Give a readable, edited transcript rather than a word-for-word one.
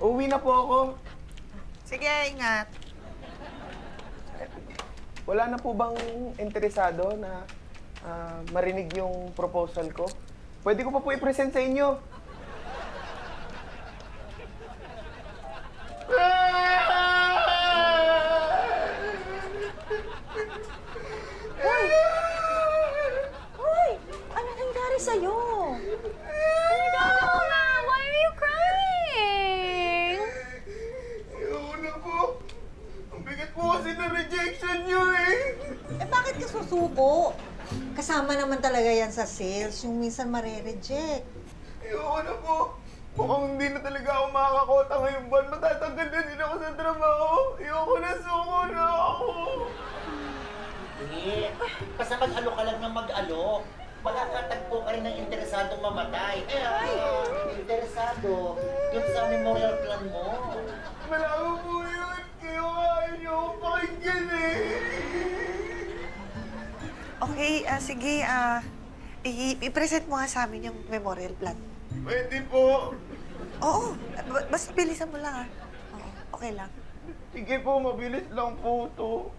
Uwi na po ako. Sige, ingat. Wala na po bang interesado na marinig yung proposal ko? Pwede ko pa po i-present sa inyo. Hoy! Ano nangyari sa'yo? Why are you crying? Ayoko na po. Ang bigat po kasi na rejection nyo eh. Eh bakit ka susuko? Kasama naman talaga yan sa sales, yung minsan mare-reject. Ayoko na po. Mukhang hindi na talaga ako makakakota ngayong buwan. Matatanggal na din ako sa trabaho. Ayoko na, suko na ako. Hindi. Basta mag-alo ka lang ng mag-alo. Makakatagpo ka rin ng interesadong mamatay. Interesado. Yun sa memorial plan mo. Malabo po yun. Kaya ayaw niyo akong pakinggan eh. Okay, sige, i-present mo nga sa amin yung memorial plan. Pwede po. Oo, basta bilisan mo lang, ha? Oo, okay lang. Sige po, mabilis lang po to.